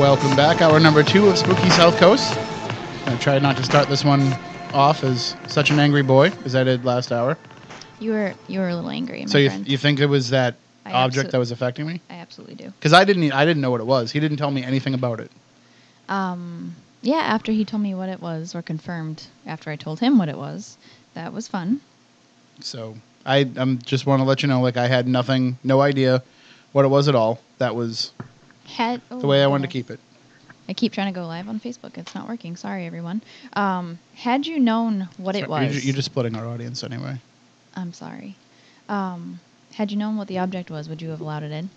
welcome back. Hour number 2 of Spooky South Coast. I tried not to start this one off as such an angry boy as I did last hour. You were a little angry, my so friend. You think it was that object that was affecting me? I absolutely do. Because I didn't know what it was. He didn't tell me anything about it. Yeah, after he told me what it was, or confirmed after I told him what it was, that was fun. So I just want to let you know, like, I had no idea what it was at all. That was the way I wanted to keep it. I keep trying to go live on Facebook. It's not working. Sorry, everyone. Had you known what it was... You're just splitting our audience anyway. I'm sorry. Had you known what the object was, would you have allowed it in?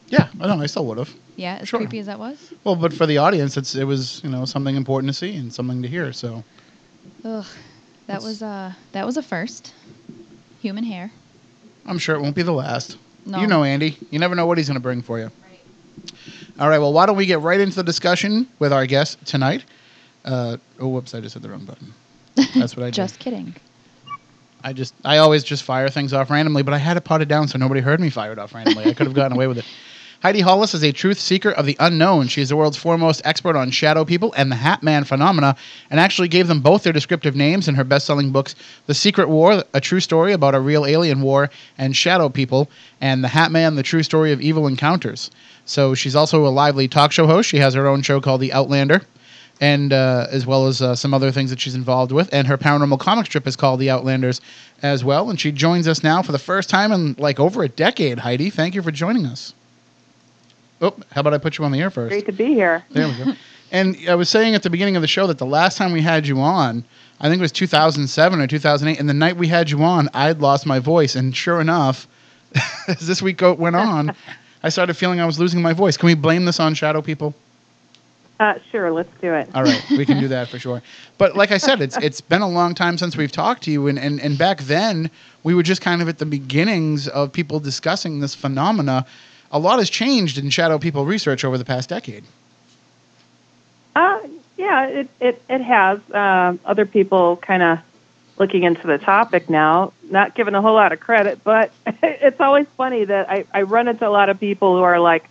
Yeah, I still would have. Yeah, as sure. creepy as that was? Well, but for the audience, it was something important to see and something to hear, so... Ugh. That was a first. Human hair. I'm sure it won't be the last. No. You know Andy. You never know what he's going to bring for you. Right. All right, well, why don't we get right into the discussion with our guest tonight. Oh, whoops, I just hit the wrong button. That's what I did. Just kidding. I always just fire things off randomly, but I had it potted down so nobody heard me fire it off randomly. I could have gotten away with it. Heidi Hollis is a truth seeker of the unknown. She is the world's foremost expert on shadow people and the Hat Man phenomena, and actually gave them both their descriptive names in her best-selling books, The Secret War, a true story about a real alien war, and Shadow People, and The Hat Man, the true story of evil encounters. So she's also a lively talk show host. She has her own show called The Outlander, and as well as some other things that she's involved with. And her paranormal comic strip is called The Outlanders as well. And she joins us now for the first time in like over a decade. Heidi, thank you for joining us. Oh, how about I put you on the air first? Great to be here. There we go. And I was saying at the beginning of the show that the last time we had you on, I think it was 2007 or 2008, and the night we had you on, I'd lost my voice. And sure enough, as this week went on, I started feeling I was losing my voice. Can we blame this on shadow people? Sure, let's do it. All right, we can do that for sure. But like I said, it's been a long time since we've talked to you, and back then, we were just kind of at the beginnings of people discussing this phenomena. A lot has changed in shadow people research over the past decade. Yeah, it has. Other people kind of looking into the topic now, not given a whole lot of credit, but it's always funny that I run into a lot of people who are like,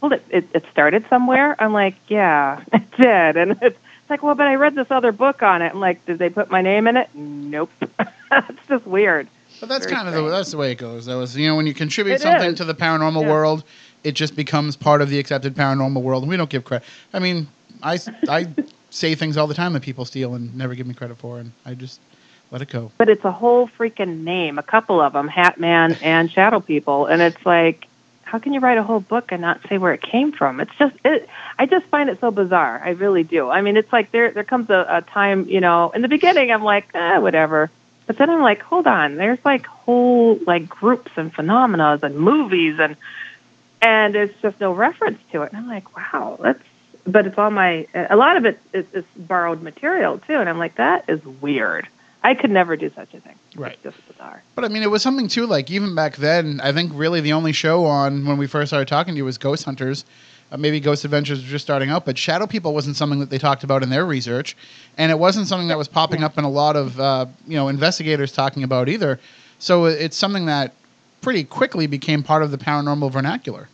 well, it started somewhere. I'm like, yeah, it did. And it's like, well, but I read this other book on it. I'm like, did they put my name in it? Nope. It's just weird. But that's kind of that's the way it goes. That was, when you contribute something to the paranormal world, it just becomes part of the accepted paranormal world, and we don't give credit. I mean, I say things all the time that people steal and never give me credit for, and I just let it go. But it's a whole freaking name, a couple of them, Hat Man and Shadow People, and it's like, how can you write a whole book and not say where it came from? It's just, I just find it so bizarre. I really do. I mean, it's like there comes a time, in the beginning I'm like, whatever. But then I'm like, hold on, there's like whole like groups and phenomena and movies and there's just no reference to it. And I'm like, wow, but it's all a lot of it is borrowed material too. And I'm like, that is weird. I could never do such a thing. Right. It's just bizarre. But I mean, it was something too, like even back then, I think really the only show on when we first started talking to you was Ghost Hunters. Maybe Ghost Adventures was just starting out, but Shadow People wasn't something that they talked about in their research, and it wasn't something that was popping up in a lot of investigators talking about either. So it's something that pretty quickly became part of the paranormal vernacular.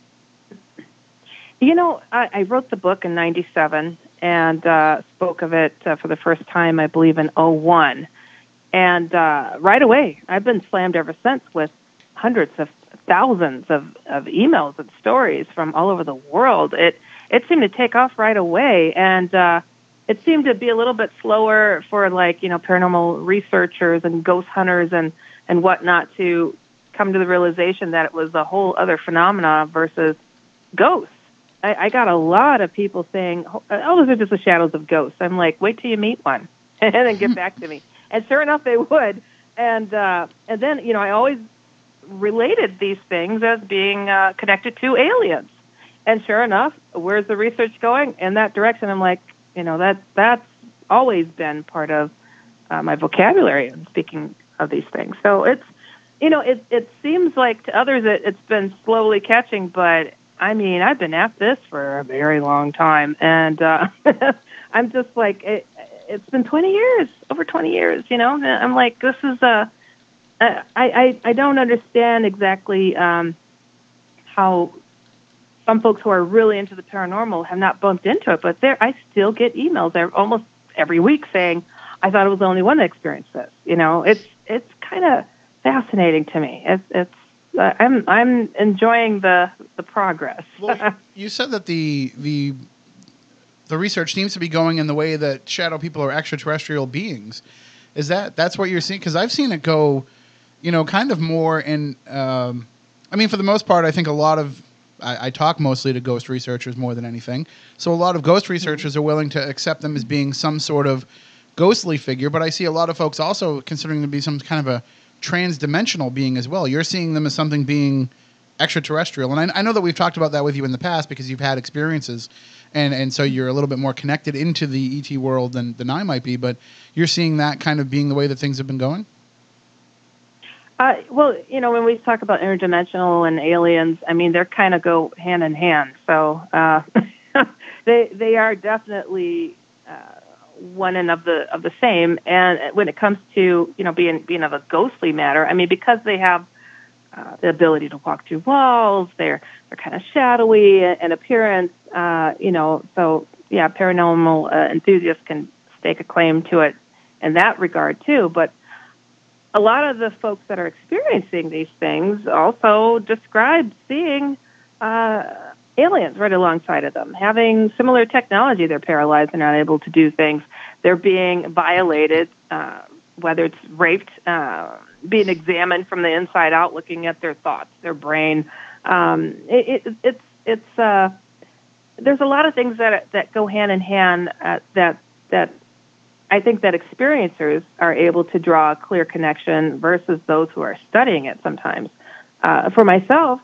I wrote the book in '97 and spoke of it for the first time, I believe, in '01. And right away, I've been slammed ever since with hundreds of thousands of emails and stories from all over the world. It seemed to take off right away, and it seemed to be a little bit slower for paranormal researchers and ghost hunters and whatnot to come to the realization that it was a whole other phenomena versus ghosts. I got a lot of people saying, "Oh, those are just the shadows of ghosts." I'm like, wait till you meet one, and then get back to me. And sure enough, they would. And then I always related these things as being connected to aliens. And sure enough, where's the research going? In that direction. I'm like, that's always been part of my vocabulary in speaking of these things. So it's, it seems like to others it's been slowly catching, but I mean, I've been at this for a very long time. And I'm just like, it's been 20 years, over 20 years, I'm like, this is I don't understand exactly how some folks who are really into the paranormal have not bumped into it, but I still get emails almost every week saying, I thought I was the only one that experienced this. It's kind of fascinating to me. I'm enjoying the progress. Well, you said that the research seems to be going in the way that shadow people are extraterrestrial beings. That's what you're seeing? Because I've seen it go, kind of more in. For the most part, I think a lot of I talk mostly to ghost researchers more than anything. So a lot of ghost researchers are willing to accept them as being some sort of ghostly figure, but I see a lot of folks also considering them to be some kind of a trans-dimensional being as well. You're seeing them as something being extraterrestrial. And I know that we've talked about that with you in the past because you've had experiences, and so you're a little bit more connected into the ET world than I might be, but you're seeing that kind of being the way that things have been going? When we talk about interdimensional and aliens, they're kind of go hand in hand. So they are definitely one and of the same. And when it comes to being of a ghostly matter, because they have the ability to walk through walls, they're kind of shadowy in appearance. So yeah, paranormal enthusiasts can stake a claim to it in that regard too. But a lot of the folks that are experiencing these things also describe seeing aliens right alongside of them, having similar technology. They're paralyzed and not able to do things. They're being violated, whether it's raped, being examined from the inside out, looking at their thoughts, their brain. There's a lot of things that go hand in hand that I think that experiencers are able to draw a clear connection versus those who are studying it sometimes. For myself,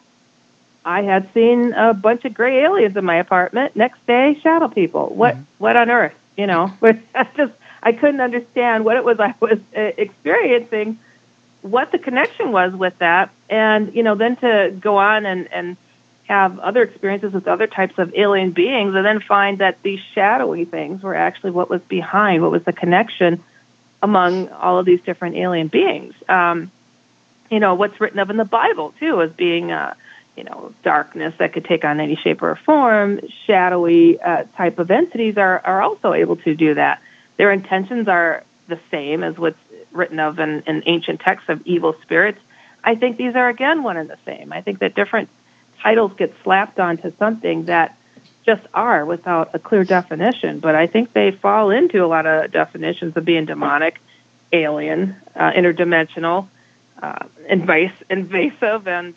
I had seen a bunch of gray aliens in my apartment. Next day, shadow people. What on earth? I couldn't understand what it was I was experiencing, what the connection was with that, and then to go on and have other experiences with other types of alien beings, and then find that these shadowy things were actually what was behind, what was the connection among all of these different alien beings. What's written of in the Bible, too, as being, darkness that could take on any shape or form. Shadowy type of entities are also able to do that. Their intentions are the same as what's written of in ancient texts of evil spirits. I think these are, again, one and the same. I think that different titles get slapped onto something that just are without a clear definition, but I think they fall into a lot of definitions of being demonic, alien, interdimensional, invasive, and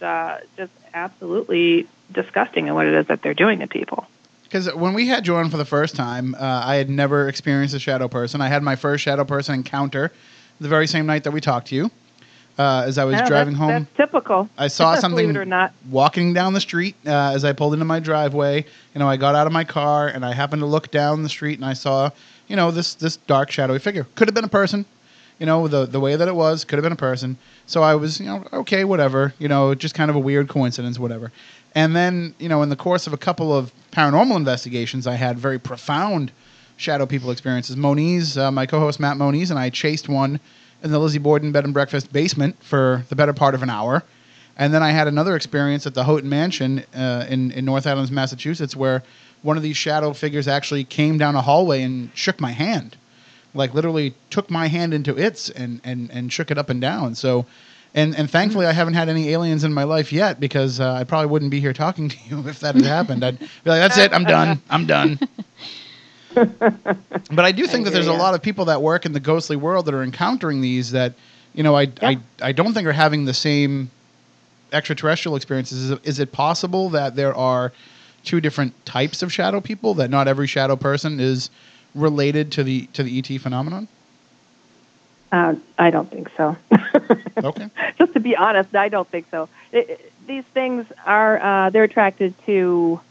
just absolutely disgusting in what it is that they're doing to people. Because when we had you on for the first time, I had never experienced a shadow person. I had my first shadow person encounter the very same night that we talked to you. As I was driving home. That's typical. I saw something believe it or not. walking down the street as I pulled into my driveway. I got out of my car and I happened to look down the street and I saw, this dark shadowy figure. Could have been a person, the way that it was, could have been a person. So I was, okay, whatever, just kind of a weird coincidence, whatever. And then, in the course of a couple of paranormal investigations, I had very profound shadow people experiences. Moniz, my co-host Matt Moniz, and I chased one in the Lizzie Borden bed and breakfast basement for the better part of an hour. And then I had another experience at the Houghton Mansion in North Adams, Massachusetts, where one of these shadow figures actually came down a hallway and shook my hand. Like literally took my hand into its and shook it up and down. So, and thankfully I haven't had any aliens in my life yet, because I probably wouldn't be here talking to you if that had happened. I'd be like, that's it, I'm done. But I do think that there's a lot of people that work in the ghostly world that are encountering these that, I don't think are having the same extraterrestrial experiences. Is it possible that there are two different types of shadow people, that not every shadow person is related to the ET phenomenon? I don't think so. Okay. Just to be honest, I don't think so. These things are, they're attracted to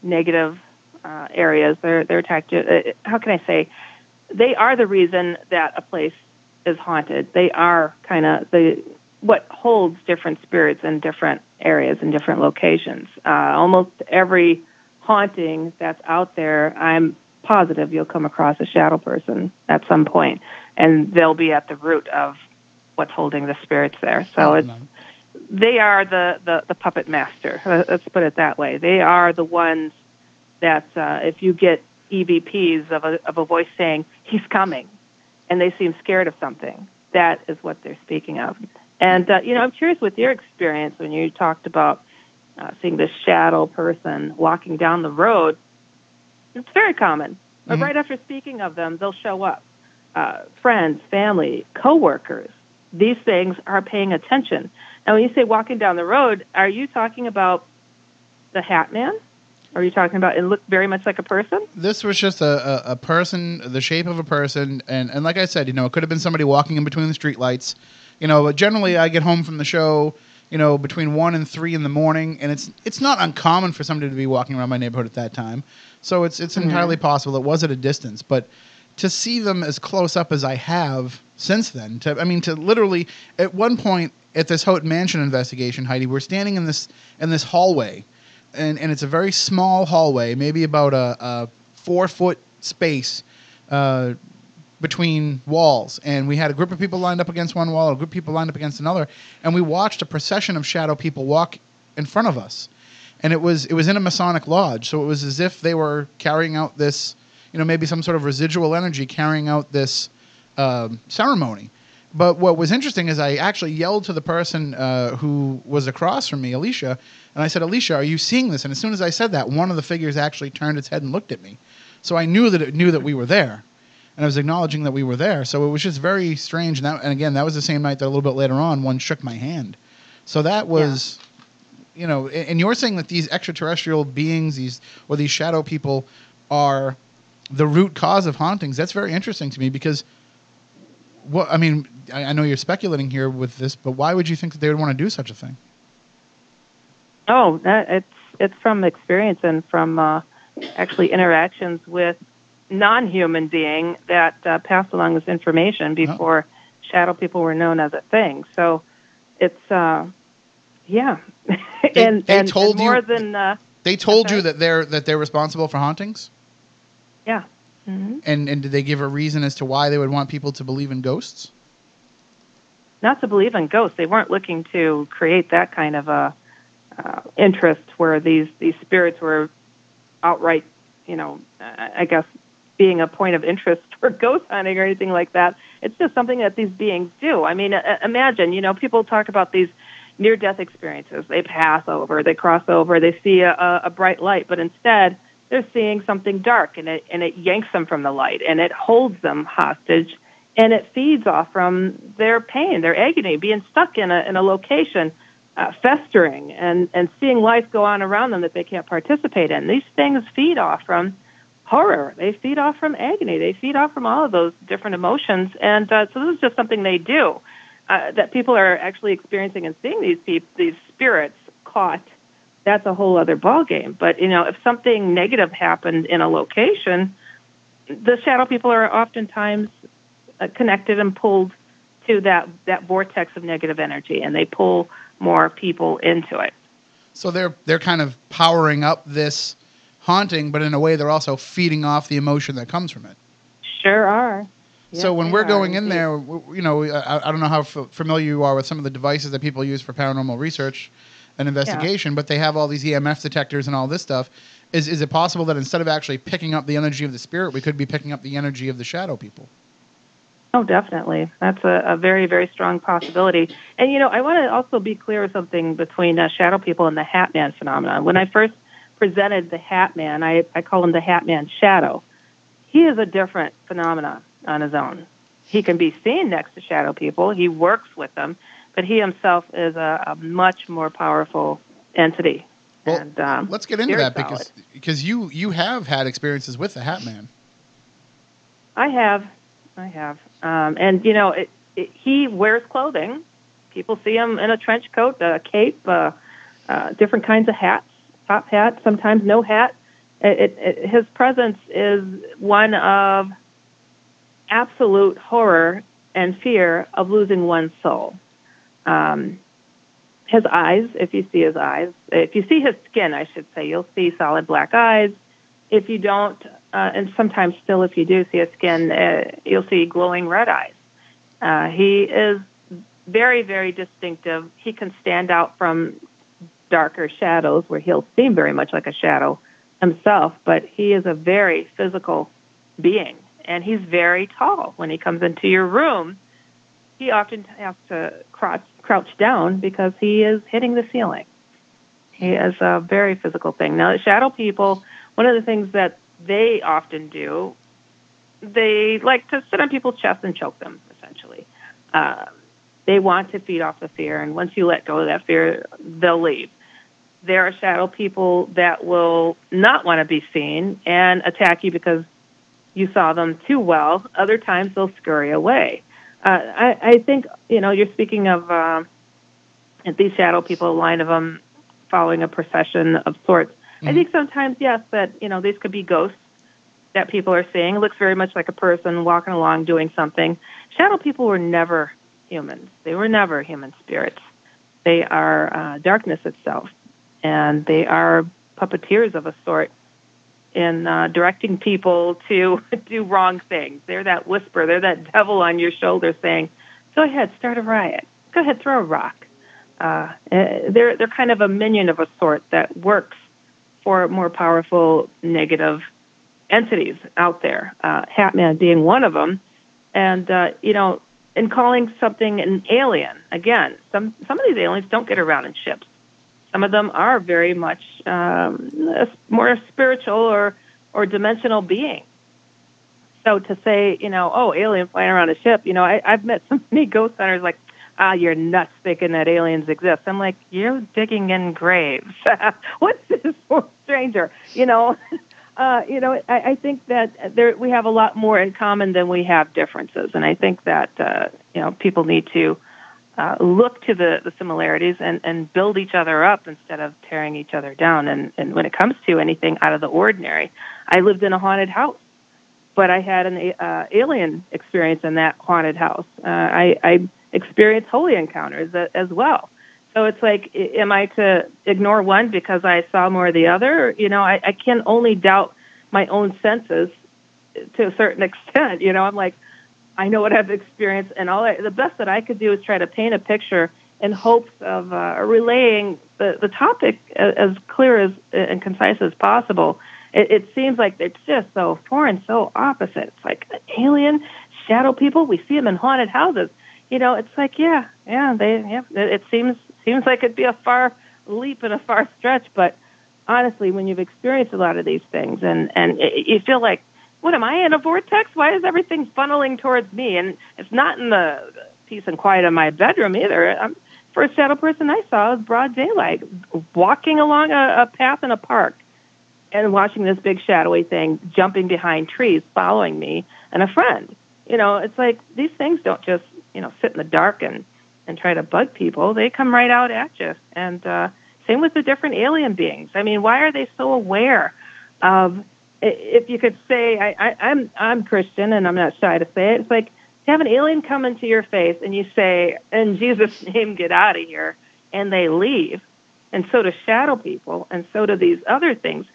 negative areas. They're attracted, how can I say? They are the reason that a place is haunted. They are kind of what holds different spirits in different areas and different locations. Almost every haunting that's out there, I'm positive you'll come across a shadow person at some point, and they'll be at the root of what's holding the spirits there. So they are the puppet master. Let's put it that way. They are the ones that if you get EVPs of a voice saying, he's coming, and they seem scared of something, that is what they're speaking of. And, I'm curious with your experience when you talked about seeing this shadow person walking down the road. It's very common. But right after speaking of them, they'll show up. Friends, family, coworkers. These things are paying attention. And when you say walking down the road, are you talking about the Hat Man? Or are you talking about it looked very much like a person? This was just a person, the shape of a person. And like I said, it could have been somebody walking in between the streetlights. But generally I get home from the show, between 1 and 3 in the morning. And it's not uncommon for somebody to be walking around my neighborhood at that time. So it's entirely possible it was at a distance. But to see them as close up as I have since then, to literally, at one point at this Houghton Mansion investigation, Heidi, we're standing in this hallway, and it's a very small hallway, maybe about a 4-foot space between walls, and we had a group of people lined up against one wall, a group of people lined up against another, and we watched a procession of shadow people walk in front of us, and it was in a Masonic lodge, so it was as if they were carrying out this, maybe some sort of residual energy carrying out this ceremony. But what was interesting is I actually yelled to the person who was across from me, Alicia, and I said, Alicia, are you seeing this? And as soon as I said that, one of the figures actually turned its head and looked at me. So I knew that it knew that we were there, and I was acknowledging that we were there. So it was just very strange. And again, that was the same night that a little bit later on, one shook my hand. So that was, and you're saying that these extraterrestrial beings, these shadow people, are the root cause of hauntings. That's very interesting to me because, I know you're speculating here with this, but why would you think that they would want to do such a thing? Oh, it's from experience and from actually interactions with non-human beings that passed along this information before shadow people were known as a thing. So it's yeah. They told more you than they told you that they're responsible for hauntings? Yeah. Mm-hmm. And did they give a reason as to why they would want people to believe in ghosts? Not to believe in ghosts. They weren't looking to create that kind of a interest where these spirits were outright, I guess, being a point of interest for ghost hunting or anything like that. It's just something that these beings do. I mean, imagine, people talk about these near-death experiences. They pass over, they cross over, they see a bright light, but instead they're seeing something dark, and it yanks them from the light, and it holds them hostage, and it feeds off from their pain, their agony, being stuck in a location, festering, and seeing life go on around them that they can't participate in. These things feed off from horror. They feed off from agony. They feed off from all of those different emotions, and so this is just something they do. That people are actually experiencing and seeing these spirits caught. That's a whole other ballgame. But, if something negative happened in a location, the shadow people are oftentimes connected and pulled to that vortex of negative energy, and they pull more people into it. So they're kind of powering up this haunting, but in a way they're also feeding off the emotion that comes from it. Sure are. Yes, so when we're going in indeed. there, I don't know how familiar you are with some of the devices that people use for paranormal research and investigation, but they have all these EMF detectors and all this stuff. Is it possible that instead of actually picking up the energy of the spirit, we could be picking up the energy of the shadow people? Oh, definitely. That's a very, very strong possibility. And, I want to also be clear with something between shadow people and the Hat Man phenomenon. When I first presented the Hat Man, I call him the Hat Man Shadow. He is a different phenomenon on his own. He can be seen next to shadow people. He works with them, but he himself is a much more powerful entity. Well, and, let's get into that because you have had experiences with the Hat Man. I have. And, he wears clothing. People see him in a trench coat, a cape, different kinds of hats, top hat, sometimes no hat. His presence is one of absolute horror and fear of losing one's soul. His eyes, if you see his eyes, if you see his skin, I should say, you'll see solid black eyes. If you don't, and sometimes still if you do see his skin, you'll see glowing red eyes. He is very, very distinctive. He can stand out from darker shadows where he'll seem very much like a shadow himself, but he is a very physical being, and he's very tall. When he comes into your room, he often has to crouch down because he is hitting the ceiling. He is a very physical thing. Now, shadow people, one of the things that they often do, they like to sit on people's chests and choke them, essentially. They want to feed off the fear, and once you let go of that fear, they'll leave. There are shadow people that will not want to be seen and attack you because you saw them too well. Other times, they'll scurry away. I think, you're speaking of these shadow people, a line of them following a procession of sorts. Mm-hmm. I think sometimes, yes, that, these could be ghosts that people are seeing. It looks very much like a person walking along doing something. Shadow people were never humans. They were never human spirits. They are darkness itself, and they are puppeteers of a sort in directing people to do wrong things. They're that whisper. They're that devil on your shoulder saying, go ahead, start a riot. Go ahead, throw a rock. They're kind of a minion of a sort that works for more powerful negative entities out there, Hatman being one of them. And, in calling something an alien, again, some of these aliens don't get around in ships. Some of them are very much more spiritual or dimensional beings. So to say, alien flying around a ship, I've met so many ghost hunters like, you're nuts thinking that aliens exist. I'm like, you're digging in graves. What's this for, stranger? I think that we have a lot more in common than we have differences. And I think that, people need to look to the similarities and build each other up instead of tearing each other down. And when it comes to anything out of the ordinary, I lived in a haunted house, but I had an alien experience in that haunted house. I experienced holy encounters as well. So it's like, am I to ignore one because I saw more of the other? I can only doubt my own senses to a certain extent. I'm like, I know what I've experienced, and the best that I could do is try to paint a picture in hopes of relaying the topic as clear as and concise as possible. It seems like it's just so foreign, so opposite. It's like alien, shadow people. We see them in haunted houses. It's like, it seems like it'd be a far leap and a far stretch, but honestly, when you've experienced a lot of these things and you feel like, what am I in a vortex? Why is everything funneling towards me? And it's not in the peace and quiet of my bedroom either. First shadow person I saw was broad daylight, walking along a path in a park and watching this big shadowy thing jumping behind trees, following me and a friend. It's like these things don't just, sit in the dark and try to bug people. They come right out at you. And same with the different alien beings. I mean, why are they so aware of, if you could say, I'm Christian and I'm not shy to say it, it's like you have an alien come into your face and you say, in Jesus' name, get out of here, and they leave. And so do shadow people, and so do these other things.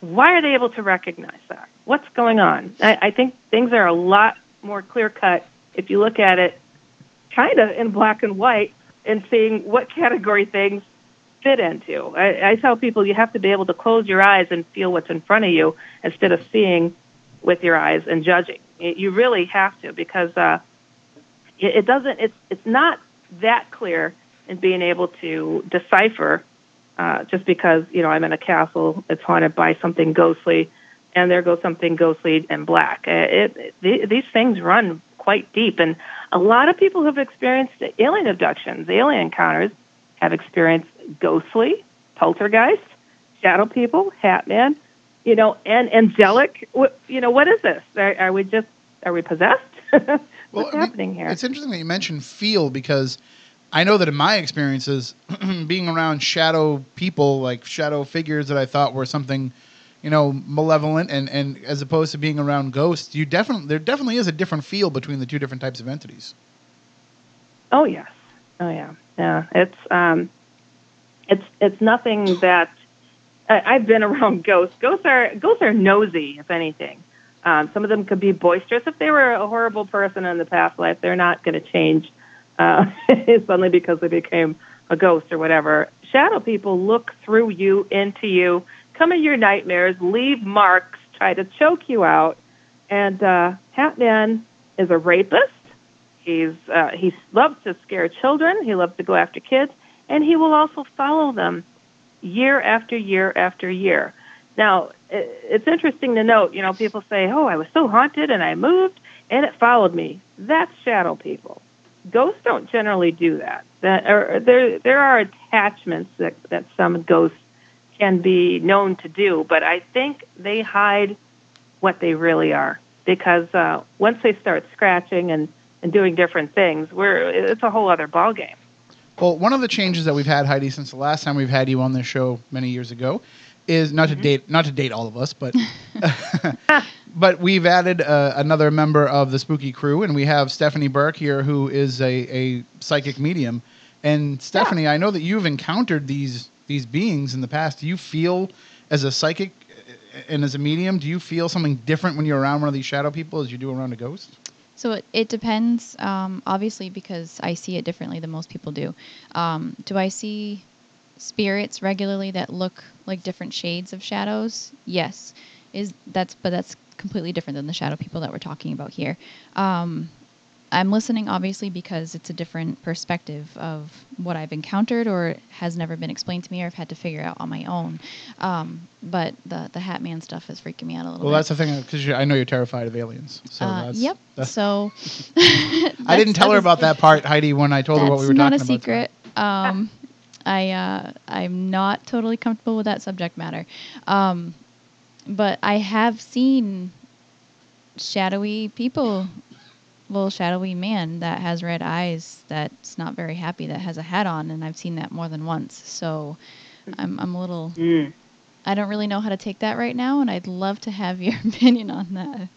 Why are they able to recognize that? What's going on? I think things are a lot more clear-cut if you look at it kind of in black and white and seeing what category things fit into. I tell people you have to be able to close your eyes and feel what's in front of you instead of seeing with your eyes and judging. You really have to, because it's not that clear in being able to decipher just because, I'm in a castle, it's haunted by something ghostly, and there goes something ghostly and black. These things run quite deep, and a lot of people who have experienced alien abductions, alien encounters, have experienced ghostly, poltergeist, shadow people, Hatman, and angelic. What is this? Are we possessed? What's happening here? It's interesting that you mentioned feel, because I know that in my experiences, being around shadow people, like shadow figures that I thought were something, malevolent, and as opposed to being around ghosts, there definitely is a different feel between the two different types of entities. Oh yes. Oh yeah. Yeah. It's nothing that I've been around ghosts. Ghosts are nosy, if anything. Some of them could be boisterous. If they were a horrible person in the past life, they're not going to change suddenly because they became a ghost or whatever. Shadow people look through you, into you, come in your nightmares, leave marks, try to choke you out. And Hat Man is a rapist. He loves to scare children. He loves to go after kids, and he will also follow them year after year after year. Now, it's interesting to note, people say, oh, I was so haunted and I moved and it followed me. That's shadow people. Ghosts don't generally do that. There are attachments that some ghosts can be known to do, but I think they hide what they really are, because once they start scratching and doing different things, it's a whole other ballgame. Well, one of the changes that we've had, Heidi, since the last time we've had you on this show many years ago, is not to date all of us, but but we've added another member of the spooky crew, and we have Stephanie Burke here, who is a psychic medium. And Stephanie, I know that you've encountered these beings in the past. Do you feel, as a psychic and as a medium, do you feel something different when you're around one of these shadow people as you do around a ghost? So it depends, obviously, because I see it differently than most people do. Do I see spirits regularly that look like different shades of shadows? Yes. But that's completely different than the shadow people that we're talking about here. I'm listening, obviously, because it's a different perspective of what I've encountered or has never been explained to me or I've had to figure out on my own. But the Hat Man stuff is freaking me out a little bit. Well, that's the thing, because I know you're terrified of aliens. So yep. So I didn't tell her about that part, Heidi, when I told her what we were talking about. That's not a secret. I'm not totally comfortable with that subject matter. But I have seen shadowy people. Little shadowy man that has red eyes, that's not very happy, that has a hat on, and I've seen that more than once. So I'm a little I don't really know how to take that right now, and I'd love to have your opinion on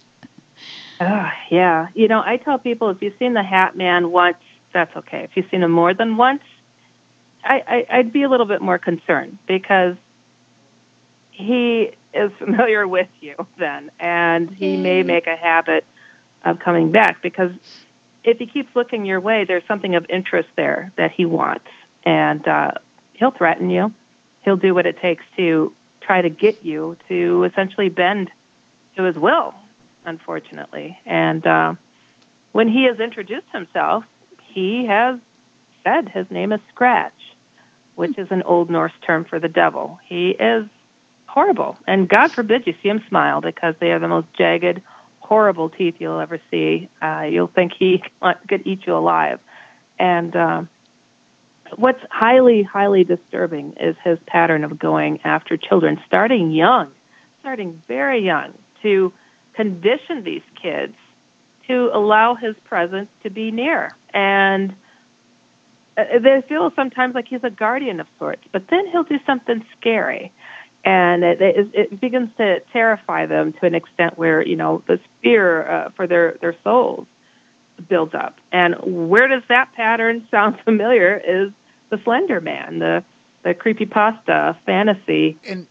that. Yeah. I tell people, if you've seen the Hat Man once, that's okay. If you've seen him more than once, I'd be a little bit more concerned, because he is familiar with you then, and he may make a habit of coming back, because if he keeps looking your way, there's something of interest there that he wants, and he'll threaten you. He'll do what it takes to try to get you to essentially bend to his will, unfortunately. And when he has introduced himself, he has said his name is Scratch, which is an Old Norse term for the devil. He is horrible, and God forbid you see him smile, because they are the most jagged, horrible teeth you'll ever see. You'll think he could eat you alive. And what's highly, highly disturbing is his pattern of going after children, starting very young, to condition these kids to allow his presence to be near. And they feel sometimes like he's a guardian of sorts, but then he'll do something scary. And it begins to terrify them to an extent where, this fear for their souls builds up. And where does that pattern sound familiar is the Slender Man, the creepypasta fantasy. And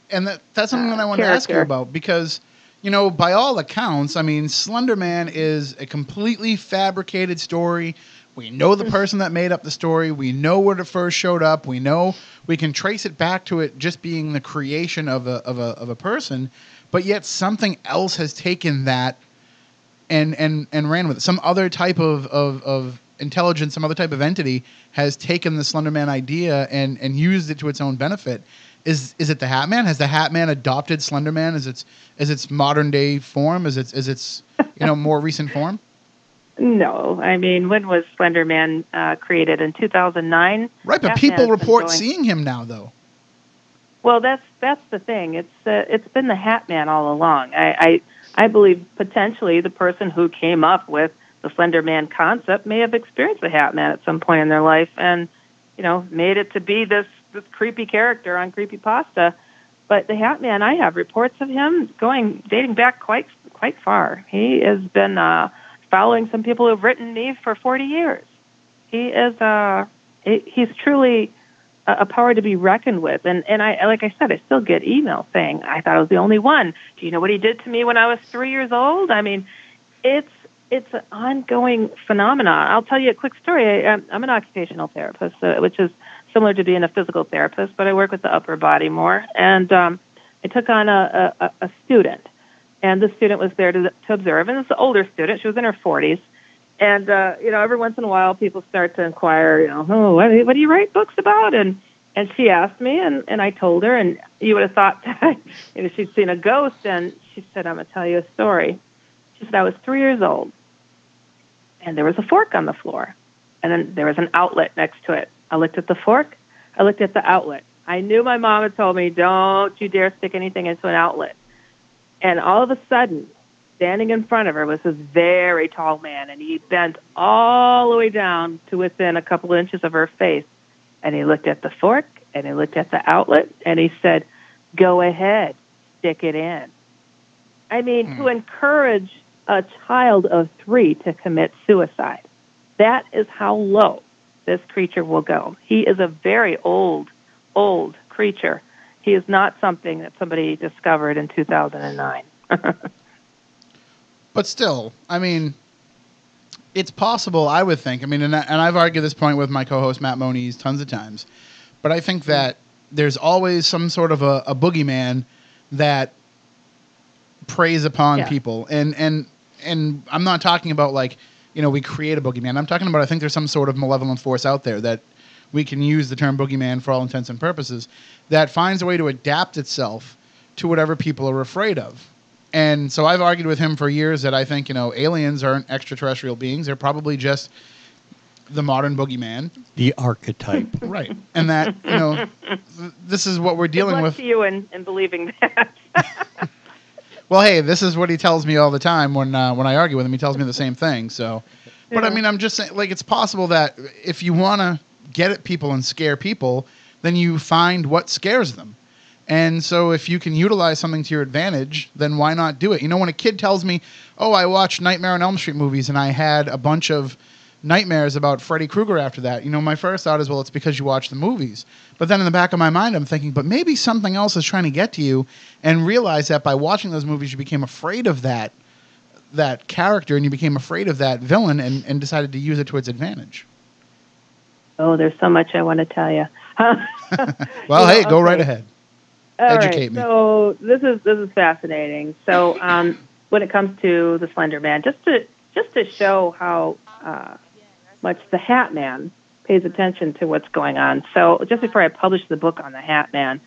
that's something that I wanted to ask you about, because, by all accounts, Slender Man is a completely fabricated story. We know the person that made up the story. We know where it first showed up. We know we can trace it back to it just being the creation of a person, but yet something else has taken that and ran with it. Some other type of intelligence, some other type of entity has taken the Slender Man idea and used it to its own benefit. Is it the Hat Man? Has the Hat Man adopted Slender Man as its modern day form? As its more recent form? No, when was Slender Man created? In 2009? Right, but people report seeing him now, though. Well, that's the thing. It's been the Hat Man all along. I believe potentially the person who came up with the Slender Man concept may have experienced the Hat Man at some point in their life, and made it to be this creepy character on creepypasta. But the Hat Man, I have reports of him dating back quite far. He has been following some people who've written me for 40 years. He is he's truly a power to be reckoned with. And I, like I said, I still get emails saying, I thought I was the only one. Do you know what he did to me when I was 3 years old? It's it's an ongoing phenomenon. I'll tell you a quick story. I'm an occupational therapist, which is similar to being a physical therapist, but I work with the upper body more. And I took on a student, and the student was there to observe. And it's an older student. She was in her 40s. And, every once in a while, people start to inquire, what do you write books about? And she asked me, and I told her, and you would have thought that she'd seen a ghost. And she said, I'm going to tell you a story. She said, I was 3 years old, and there was a fork on the floor, and then there was an outlet next to it. I looked at the fork. I looked at the outlet. I knew my mom had told me, don't you dare stick anything into an outlet. And all of a sudden, standing in front of her was this very tall man, and he bent all the way down to within a couple of inches of her face. And he looked at the fork, and he looked at the outlet, and he said, go ahead, stick it in. I mean, to encourage a child of 3 to commit suicide, that is how low this creature will go. He is a very old creature. He is not something that somebody discovered in 2009. But still, I mean, it's possible, I would think. I mean, and I've argued this point with my co-host Matt Moniz tons of times, but I think that there's always some sort of a boogeyman that preys upon people. And I'm not talking about we create a boogeyman. I'm talking about I think there's some sort of malevolent force out there that we can use the term boogeyman for all intents and purposes that finds a way to adapt itself to whatever people are afraid of. And so I've argued with him for years that I think, aliens aren't extraterrestrial beings. They're probably just the modern boogeyman. The archetype. Right. And that, this is what we're dealing with. Good luck to you in believing that. Well, hey, this is what he tells me all the time when I argue with him. He tells me the same thing. So, but I mean, I'm just saying, it's possible that if you want to get at people and scare people, then you find what scares them. And so if you can utilize something to your advantage, then why not do it? When a kid tells me, oh, I watched Nightmare on Elm Street movies and I had a bunch of nightmares about Freddy Krueger after that, my first thought is, well, it's because you watched the movies. But then in the back of my mind, I'm thinking, but maybe something else is trying to get to you, and realize that by watching those movies, you became afraid of that character and you became afraid of that villain and decided to use it to its advantage. Oh, there's so much I want to tell you. Well, hey, go right ahead. Educate me. So this is fascinating. So when it comes to the Slender Man, just to show how much the Hat Man pays attention to what's going on. So just before I published the book on the Hat Man,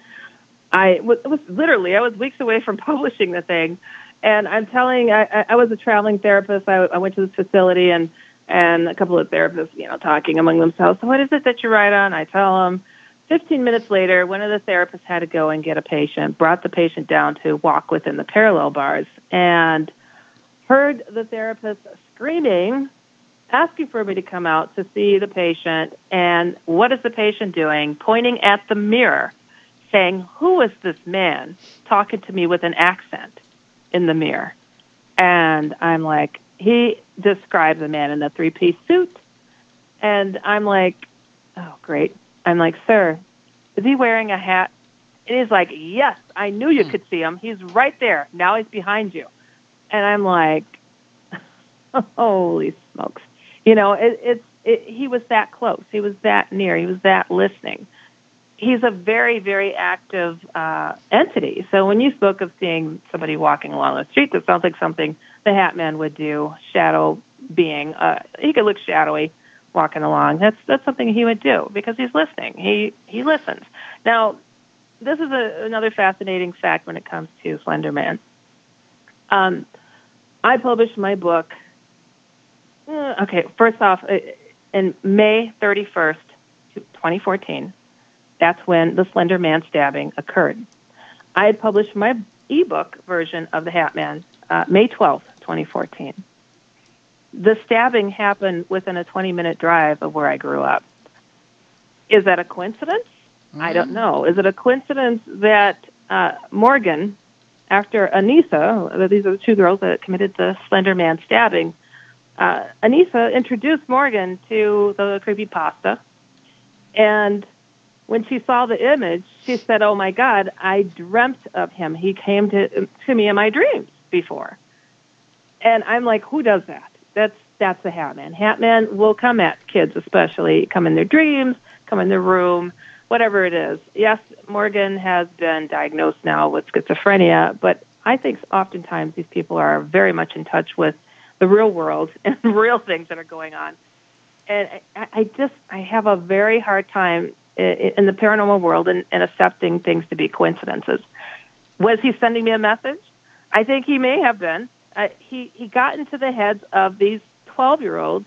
I was weeks away from publishing the thing, and I was a traveling therapist. I went to this facility, and a couple of therapists, talking among themselves. So what is it that you write on? I tell them. 15 minutes later, one of the therapists had to go and get a patient, brought the patient down to walk within the parallel bars, and heard the therapist screaming, asking for me to come out to see the patient. And what is the patient doing? Pointing at the mirror, saying, who is this man talking to me with an accent in the mirror? And I'm like, he describes a man in a 3-piece suit. And I'm like, oh, great. I'm like, sir, is he wearing a hat? And he's like, yes, I knew you could see him. He's right there. Now he's behind you. And I'm like, holy smokes. He was that close. He was that near. He was that listening. He's a very, very active entity. So when you spoke of seeing somebody walking along the street, that sounds like something the Hat Man would do, shadow being. He could look shadowy walking along. That's something he would do because he's listening. He listens. Now, this is another fascinating fact when it comes to Slender Man. I published my book. First off, in May 31st, 2014, that's when the Slender Man stabbing occurred. I had published my ebook version of the Hat Man May 12th, 2014. The stabbing happened within a 20-minute drive of where I grew up. Is that a coincidence? I don't know. Is it a coincidence that Morgan, after Anissa, these are the two girls that committed the Slender Man stabbing, Anissa introduced Morgan to the creepypasta, and when she saw the image, she said, oh, my God, I dreamt of him. He came to me in my dreams before. And I'm like, who does that? That's the Hat Man. Hat Man will come at kids, especially come in their dreams, come in their room, whatever it is. Yes, Morgan has been diagnosed now with schizophrenia, but I think oftentimes these people are very much in touch with the real world and real things that are going on. And I have a very hard time in the paranormal world and accepting things to be coincidences. Was he sending me a message? I think he may have been. He got into the heads of these 12-year-olds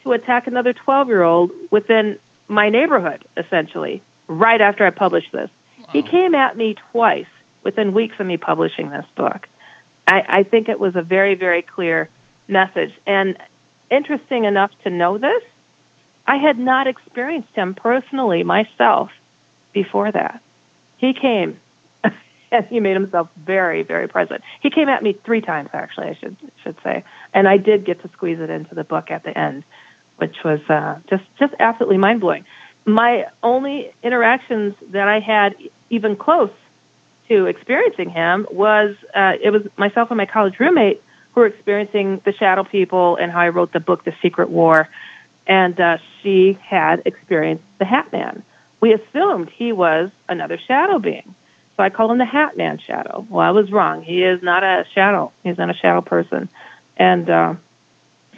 to attack another 12-year-old within my neighborhood, essentially, right after I published this. Wow. He came at me twice within weeks of me publishing this book. I think it was a very, very clear message. And interesting enough to know this, I had not experienced him personally myself before that. He came, and he made himself very, very present. He came at me 3 times, actually, I should say. And I did get to squeeze it into the book at the end, which was just absolutely mind-blowing. My only interactions that I had even close to experiencing him was it was myself and my college roommate who were experiencing the shadow people and how I wrote the book, The Secret War. And she had experienced the Hat Man. We assumed he was another shadow being. So I called him the Hat Man shadow. Well, I was wrong. He is not a shadow. He's not a shadow person. And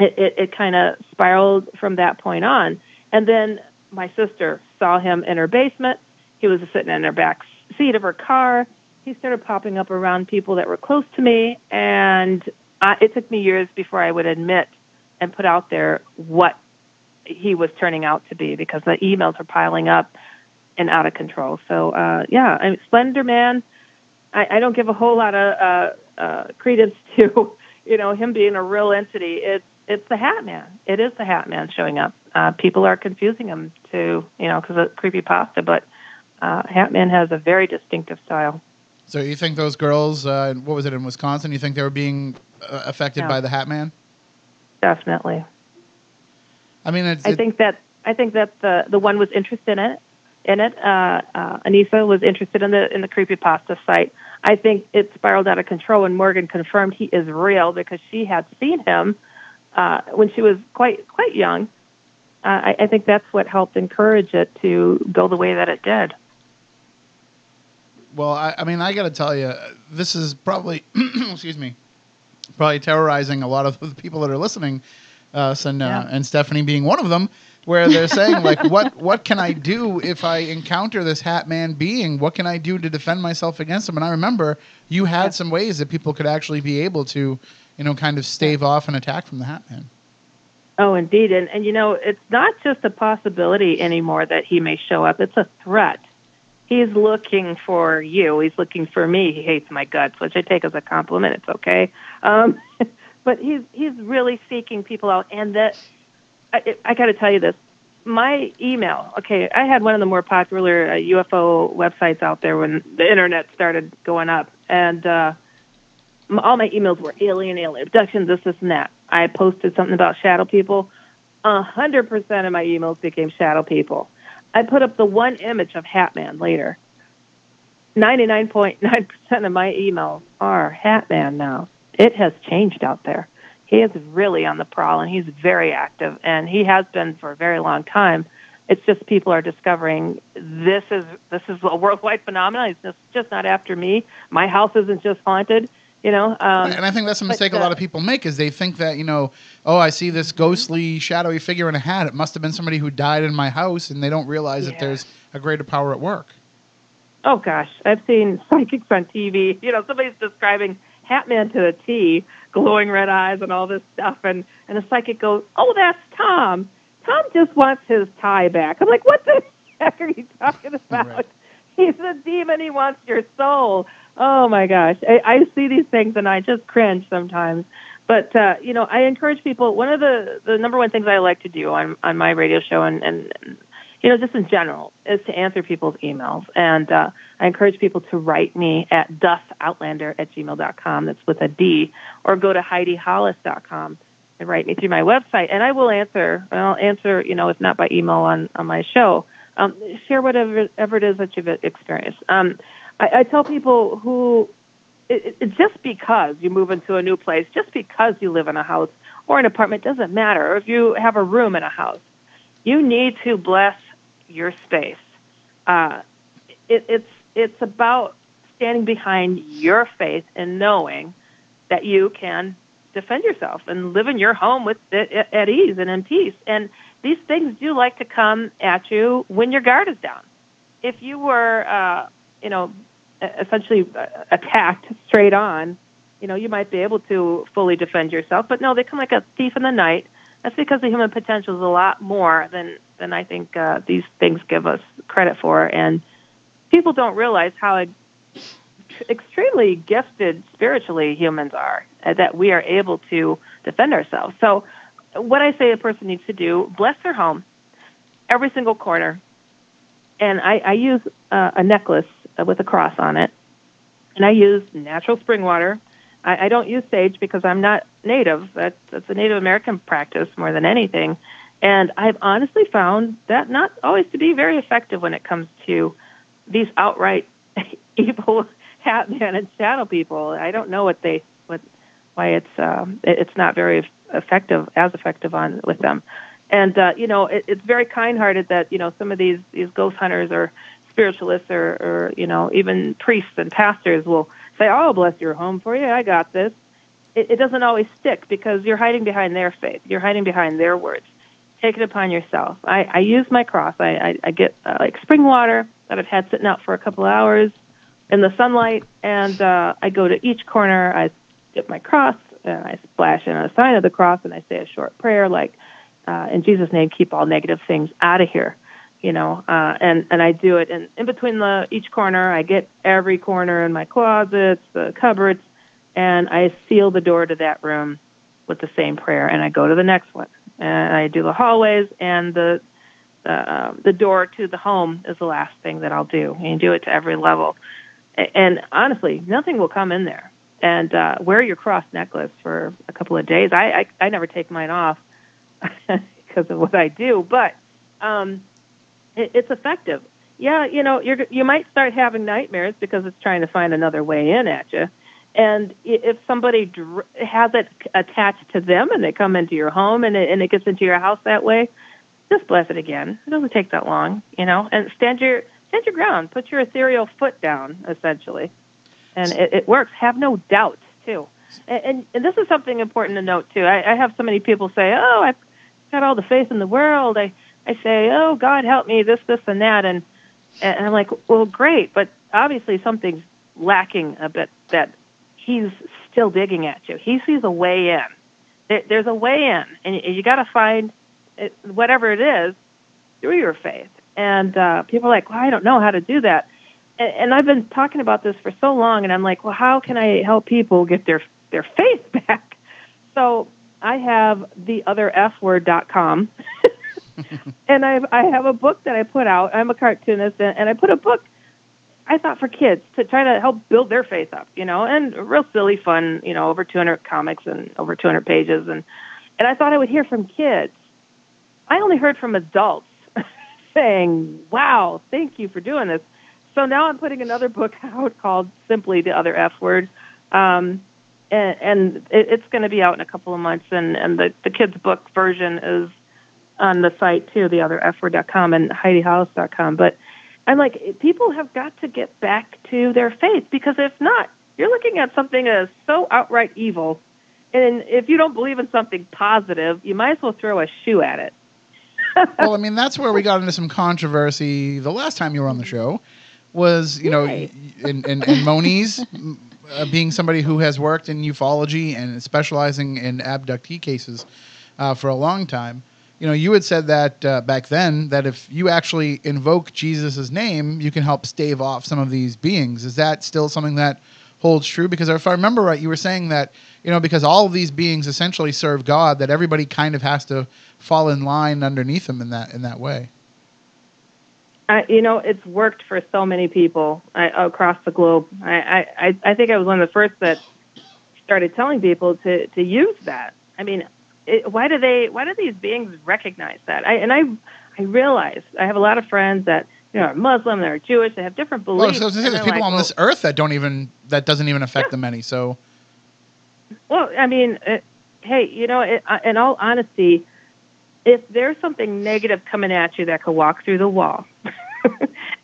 it kind of spiraled from that point on. And then my sister saw him in her basement. He was sitting in her back seat of her car. He started popping up around people that were close to me. And it took me years before I would admit and put out there what he was turning out to be, because the emails were piling up and out of control. So, I'm Slender Man. I don't give a whole lot of credence to, him being a real entity. It's the Hat Man. It is the Hat Man showing up. People are confusing him to, because of creepypasta, but Hat Man has a very distinctive style. So you think those girls, what was it, in Wisconsin, you think they were being affected by the Hat Man? Definitely. I mean, I think that the one was interested in it. Anissa was interested in the creepypasta site. I think it spiraled out of control, and Morgan confirmed he is real because she had seen him when she was quite young. I think that's what helped encourage it to go the way that it did. Well, I mean, I got to tell you, this is probably, probably terrorizing a lot of the people that are listening. And Stephanie being one of them, where they're saying, like, what can I do if I encounter this Hat Man being? What can I do to defend myself against him? And I remember you had some ways that people could actually be able to, kind of stave off an attack from the Hat Man. Oh, indeed. And it's not just a possibility anymore that he may show up. It's a threat. He's looking for you. He's looking for me. He hates my guts, which I take as a compliment. It's okay. But he's really seeking people out. And that I got to tell you this. My email, okay, I had one of the more popular UFO websites out there when the internet started going up. And all my emails were alien abductions, this, and that. I posted something about shadow people. 100% of my emails became shadow people. I put up the one image of Hat Man later. 99.9% of my emails are Hat Man now. It has changed out there. He is really on the prowl, and he's very active, and he has been for a very long time. It's just people are discovering this is a worldwide phenomenon. It's just not after me. My house isn't just haunted, And I think that's a mistake a lot of people make, is they think that, I see this ghostly, shadowy figure in a hat. It must have been somebody who died in my house, and they don't realize that there's a greater power at work. Oh, gosh. I've seen psychics on TV. Somebody's describing Hat Man to a T, glowing red eyes and all this stuff, and the psychic goes, "Oh, that's Tom. Tom just wants his tie back." I'm like, what the heck are you talking about? Right. He's a demon. He wants your soul. Oh, my gosh. I see these things, and I just cringe sometimes. But, I encourage people. One of the number one things I like to do on my radio show and just in general, is to answer people's emails. And I encourage people to write me at dustoutlander@gmail.com. That's with a D. Or go to HeidiHollis.com and write me through my website. And I will answer. I'll answer, if not by email on my show. Share whatever it is that you've experienced. I tell people who, just because you move into a new place, just because you live in a house, or an apartment, doesn't matter, or if you have a room in a house, you need to bless your space. It's about standing behind your faith and knowing that you can defend yourself and live in your home with at ease and in peace. And these things do like to come at you when your guard is down. If you were, essentially attacked straight on, you might be able to fully defend yourself. But no, they come like a thief in the night. That's because the human potential is a lot more than I think these things give us credit for. And people don't realize how extremely gifted spiritually humans are, that we are able to defend ourselves. So what I say a person needs to do, bless their home, every single corner. And I use a necklace with a cross on it. And I use natural spring water. I don't use sage because I'm not native. That's a Native American practice more than anything. And I've honestly found that not always to be very effective when it comes to these outright evil hat man and shadow people. I don't know why it's not very effective with them. And it's very kind-hearted that some of these ghost hunters or spiritualists or even priests and pastors will say, "Oh, bless your home for you. I got this." It doesn't always stick because you're hiding behind their faith. You're hiding behind their words. Take it upon yourself. I use my cross. I get like spring water that I've had sitting out for a couple hours in the sunlight, and I go to each corner. I dip my cross and I splash in a sign of the cross, and I say a short prayer like, "In Jesus' name, keep all negative things out of here." And I do it. And in between each corner, I get every corner in my closets, the cupboards, and I seal the door to that room with the same prayer. And I go to the next one, and I do the hallways, and the door to the home is the last thing that I'll do. And you do it to every level. And honestly, nothing will come in there. And wear your cross necklace for a couple of days. I never take mine off because of what I do, but it's effective. Yeah, you might start having nightmares because it's trying to find another way in at you. And if somebody has it attached to them and they come into your home and it gets into your house that way, just bless it again. It doesn't take that long, and stand your ground. Put your ethereal foot down, essentially. And it works. Have no doubts, too. And this is something important to note, too. I have so many people say, "Oh, I've got all the faith in the world." I say, "Oh, God, help me, this, and that." And I'm like, well, great, but obviously something's lacking a bit that he's still digging at you. He sees a way in. There's a way in, and you got to find whatever it is through your faith. And people are like, "Well, I don't know how to do that." And I've been talking about this for so long, and I'm like, well, how can I help people get their faith back? So I have theotherfword.com, and I have a book that I put out. I'm a cartoonist, and I put a book, I thought, for kids to try to help build their faith up, and real silly fun, over 200 comics and over 200 pages. And I thought I would hear from kids. I only heard from adults saying, "Wow, thank you for doing this." So now I'm putting another book out called simply The Other F Word, and it's going to be out in a couple of months. And the kids' book version is on the site too, theotherfword.com and HeidiHollis.com. But I'm like, people have got to get back to their faith, because if not, you're looking at something that is so outright evil. And if you don't believe in something positive, you might as well throw a shoe at it. Well, I mean, that's where we got into some controversy the last time you were on the show. Was, Right. in Moniz being somebody who has worked in ufology and specializing in abductee cases for a long time. You had said that back then that if you actually invoke Jesus' name, you can help stave off some of these beings. Is that still something that holds true? Because if I remember right, you were saying that, because all of these beings essentially serve God, that everybody kind of has to fall in line underneath them in that way. It's worked for so many people across the globe. I think I was one of the first that started telling people to use that. I mean, why do these beings recognize that? I realize I have a lot of friends that are Muslim, that are Jewish, they have different beliefs. Well, so there's people on this earth that doesn't even affect them any. So, well, I mean, hey, in all honesty, if there's something negative coming at you that could walk through the wall,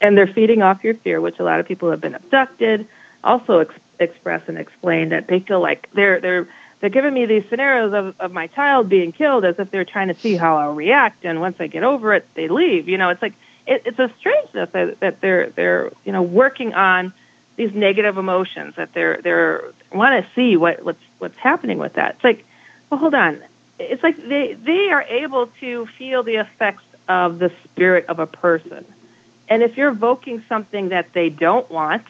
and they're feeding off your fear, which a lot of people have been abducted, also express and explain that they feel like they're giving me these scenarios of my child being killed as if they're trying to see how I'll react, and once I get over it, they leave. It's like it's a strangeness that they're working on these negative emotions, that they're want to see what's happening with that. It's like, well, hold on. It's like they are able to feel the effects of the spirit of a person. And if you're evoking something that they don't want,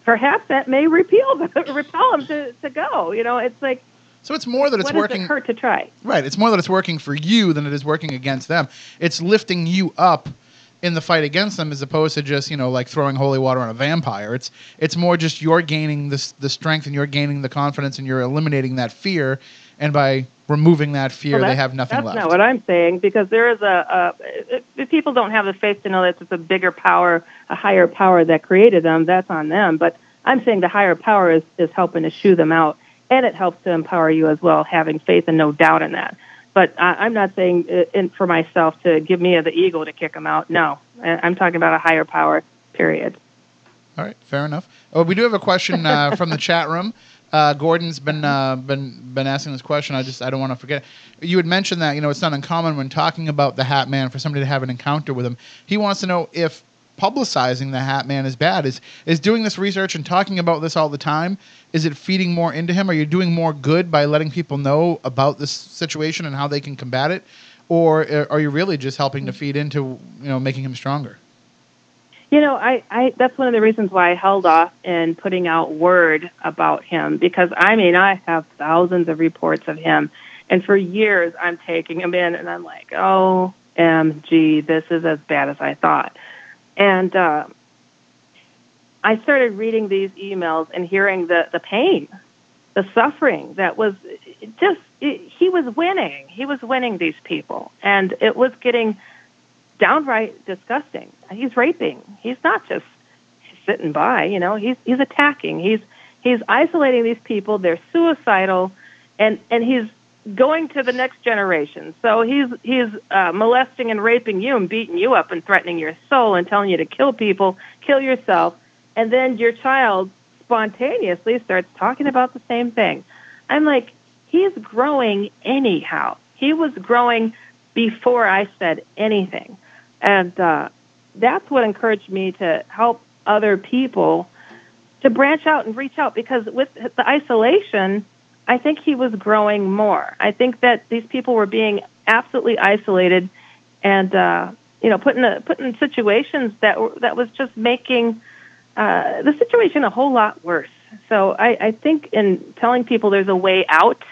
perhaps that may repel them to go. It's like, so it's more that it's working. What does it hurt to try? Right. It's more that it's working for you than it is working against them. It's lifting you up in the fight against them, as opposed to just like throwing holy water on a vampire. It's more just you're gaining the strength, and you're gaining the confidence, and you're eliminating that fear. And by removing that fear, they have nothing left. That's not what I'm saying, because there is if people don't have the faith to know that it's a bigger power, a higher power that created them, that's on them. But I'm saying the higher power is helping to shoo them out, and it helps to empower you as well, having faith and no doubt in that. But I'm not saying for myself to give me the ego to kick them out. No, I'm talking about a higher power, period. All right, fair enough. Oh, we do have a question from the chat room. Gordon's been asking this question. I don't want to forget. You had mentioned that it's not uncommon when talking about the Hat Man for somebody to have an encounter with him. He wants to know if publicizing the Hat Man is bad. Is doing this research and talking about this all the time, is it feeding more into him? Are you doing more good by letting people know about this situation and how they can combat it, or are you really just helping to feed into making him stronger? I that's one of the reasons why I held off in putting out word about him, because I have thousands of reports of him, and for years I'm taking him in and I'm like, OMG, this is as bad as I thought. And I started reading these emails and hearing the pain, the suffering that was he was winning. He was winning these people, and it was getting downright disgusting. He's raping. He's not just sitting by, he's attacking. He's isolating these people. They're suicidal, and he's going to the next generation. So he's molesting and raping you and beating you up and threatening your soul and telling you to kill people, kill yourself, and then your child spontaneously starts talking about the same thing. I'm like, he's growing anyhow. He was growing before I said anything. And that's what encouraged me to help other people to branch out and reach out, because with the isolation, I think he was growing more. I think that these people were being absolutely isolated and, put in situations that was just making the situation a whole lot worse. So I think in telling people there's a way out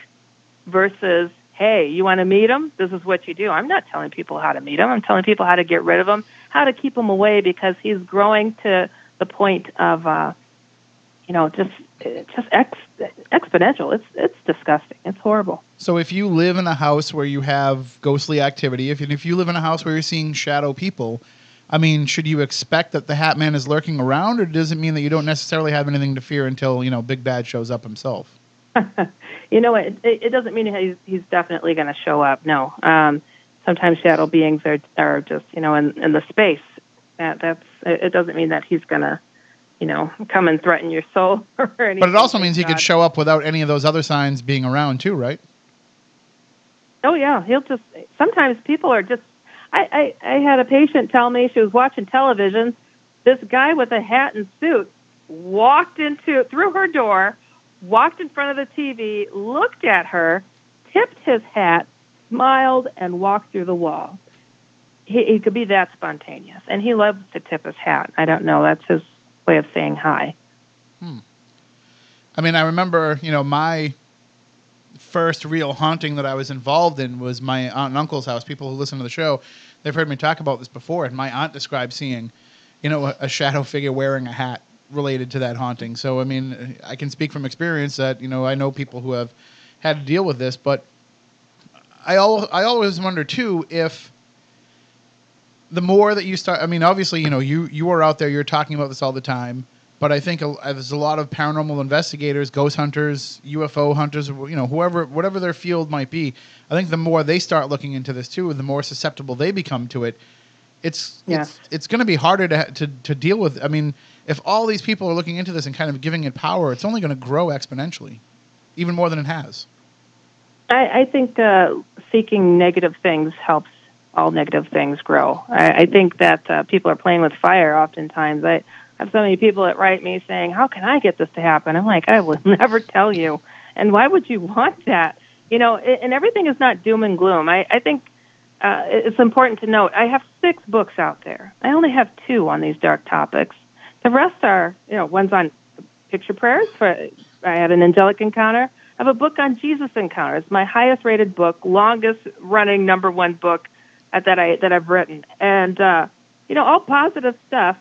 versus, hey, you want to meet him? This is what you do. I'm not telling people how to meet him. I'm telling people how to get rid of him, how to keep him away, because he's growing to the point of, just exponential. It's disgusting. It's horrible. So if you live in a house where you have ghostly activity, if you live in a house where you're seeing shadow people, should you expect that the Hat Man is lurking around, or does it mean that you don't necessarily have anything to fear until, Big Bad shows up himself? It doesn't mean he's definitely going to show up. No. Sometimes shadow beings are just, in the space. It doesn't mean that he's going to, come and threaten your soul or anything. But it also means he could show up without any of those other signs being around too, right? Oh, yeah. Sometimes people are just, I had a patient tell me she was watching television. This guy with a hat and suit walked through her door, walked in front of the TV, looked at her, tipped his hat, smiled, and walked through the wall. He could be that spontaneous, and he loves to tip his hat. I don't know. That's his way of saying hi. I remember, my first real haunting that I was involved in was my aunt and uncle's house. People who listen to the show, they've heard me talk about this before, and my aunt described seeing, a shadow figure wearing a hat related to that haunting. So, I can speak from experience that, I know people who have had to deal with this, but I always wonder, too, if the more that you start, obviously, you are out there, you're talking about this all the time. But I think there's a lot of paranormal investigators, ghost hunters, UFO hunters, whatever their field might be. I think the more they start looking into this too, the more susceptible they become to it. It's going to be harder to deal with. I mean, if all these people are looking into this and kind of giving it power, it's only going to grow exponentially, even more than it has. I think seeking negative things helps all negative things grow. I think that people are playing with fire oftentimes. I have so many people that write me saying, how can I get this to happen? I'm like, I will never tell you. And why would you want that? And everything is not doom and gloom. I think it's important to note, I have 6 books out there. I only have 2 on these dark topics. The rest are, one's on picture prayers. I had an angelic encounter. I have a book on Jesus encounters, my highest rated book, longest running #1 book that I've written. And, all positive stuff.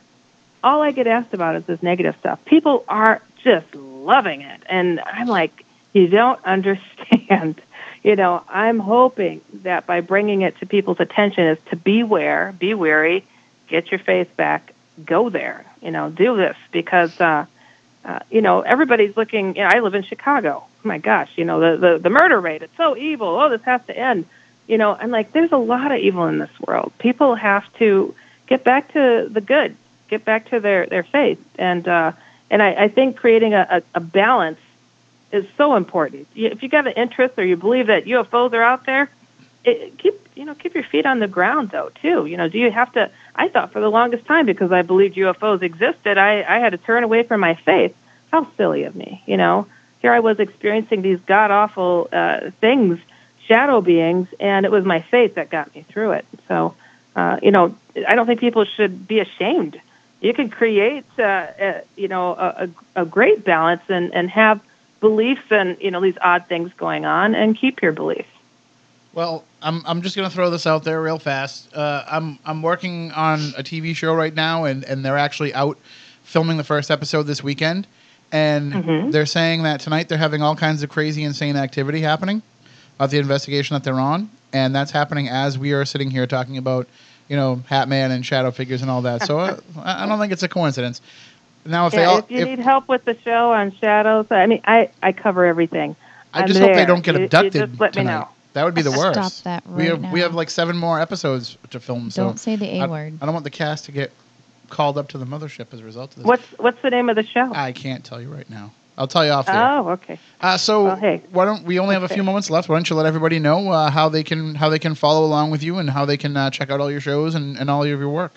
All I get asked about is this negative stuff. People are just loving it. And I'm like, you don't understand. I'm hoping that by bringing it to people's attention is to beware, be wary, get your faith back, go there, do this. Because, everybody's looking, I live in Chicago. Oh, my gosh, the murder rate, it's so evil. Oh, this has to end. I'm like, there's a lot of evil in this world. People have to get back to the good, get back to their faith. And I think creating a balance is so important. If you got an interest or you believe that UFOs are out there, keep your feet on the ground, though, too. Do you have to, I thought for the longest time, because I believed UFOs existed, I had to turn away from my faith. How silly of me, Here I was experiencing these god-awful things, shadow beings, and it was my faith that got me through it. So, I don't think people should be ashamed. You can create, a great balance and have beliefs and, these odd things going on and keep your beliefs. Well, I'm just going to throw this out there real fast. I'm working on a TV show right now, and they're actually out filming the first episode this weekend. And they're saying that tonight they're having all kinds of crazy, insane activity happening about the investigation that they're on. And that's happening as we are sitting here talking about, Hat Man and shadow figures and all that. So I don't think it's a coincidence. Now, if you need help with the show on shadows, I cover everything. I just hope they don't get abducted you just let tonight. Me know. That would be the worst. Stop that right now. We have like 7 more episodes to film. Don't say the A word. I don't want the cast to get called up to the mothership as a result of this. What's the name of the show? I can't tell you right now. I'll tell you off there. Oh, okay. Why don't we only have a few moments left? Why don't you let everybody know how they can follow along with you and how they can check out all your shows and all of your work?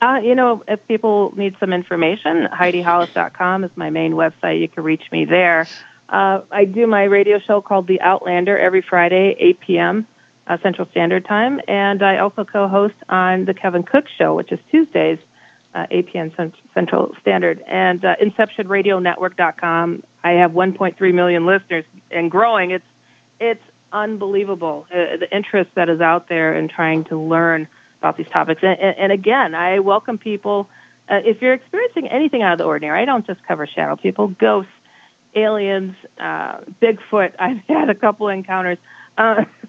If people need some information, HeidiHollis.com is my main website. You can reach me there. I do my radio show called The Outlander every Friday, 8 p.m. Central Standard Time, and I also co-host on The Kevin Cook Show, which is Tuesdays, 8 p.m. Central Standard, and InceptionRadioNetwork.com. I have 1.3 million listeners and growing. It's unbelievable, the interest that is out there in trying to learn about these topics. And again, I welcome people. If you're experiencing anything out of the ordinary, I don't just cover shadow people, ghosts, aliens, Bigfoot. I've had a couple encounters.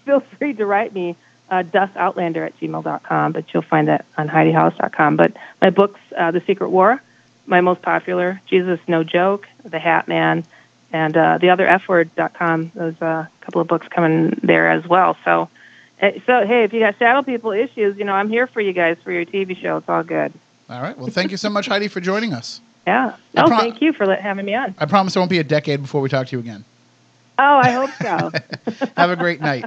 Feel free to write me, dustoutlander@gmail.com, but you'll find that on HeidiHollis.com. But my books, The Secret War, my most popular, Jesus No Joke, The Hat Man, and the other F491.com. There's a couple of books coming there as well. So hey, if you got shadow people issues, I'm here for you guys for your TV show. It's all good. All right. Well, thank you so much, Heidi, for joining us. Yeah. No, thank you for having me on. I promise it won't be a decade before we talk to you again. Oh, I hope so. Have a great night.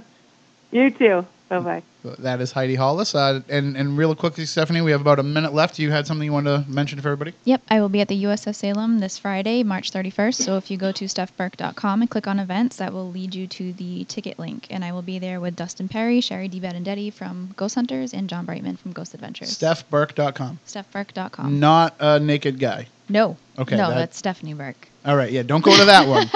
You too. Bye-bye. That is Heidi Hollis. And real quickly, Stephanie, we have about a minute left. You had something you wanted to mention for everybody? Yep. I will be at the USS Salem this Friday, March 31st. So if you go to StephBurke.com and click on events, that will lead you to the ticket link. And I will be there with Dustin Perry, Sherry D. Benedetti from Ghost Hunters, and John Brightman from Ghost Adventures. StephBurke.com. StephBurke.com. Not a naked guy. No. Okay. No, that's Stephanie Burke. All right. Yeah, don't go to that one.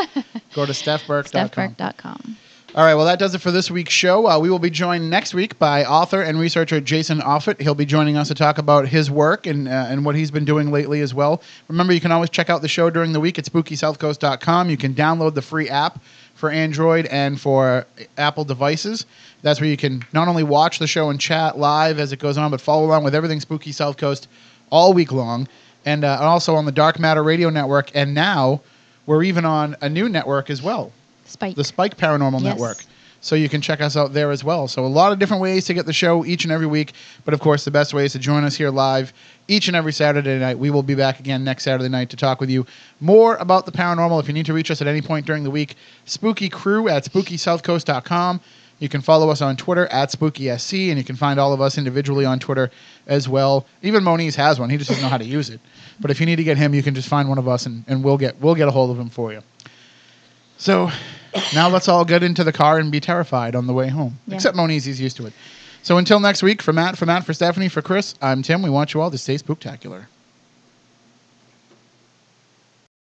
Go to StephBurke.com. StephBurke.com. All right, well, that does it for this week's show. We will be joined next week by author and researcher Jason Offutt. He'll be joining us to talk about his work and what he's been doing lately as well. Remember, you can always check out the show during the week at SpookySouthCoast.com. You can download the free app for Android and for Apple devices. That's where you can not only watch the show and chat live as it goes on, but follow along with everything Spooky South Coast all week long. and also on the Dark Matter Radio Network. And now we're even on a new network as well, Spike. the Spike Paranormal Yes. Network. So you can check us out there as well. So a lot of different ways to get the show each and every week. But, of course, the best way is to join us here live each and every Saturday night. We will be back again next Saturday night to talk with you more about the paranormal. If you need to reach us at any point during the week, Spooky Crew at SpookySouthCoast.com. You can follow us on Twitter at SpookySC, and you can find all of us individually on Twitter as well. Even Moniz has one. He just doesn't know how to use it. But if you need to get him, you can just find one of us, and we'll get a hold of him for you. So now let's all get into the car and be terrified on the way home. Yeah. Except Moniz, he's used to it. So until next week, for Matt, for Stephanie, for Chris, I'm Tim. We want you all to stay spooktacular.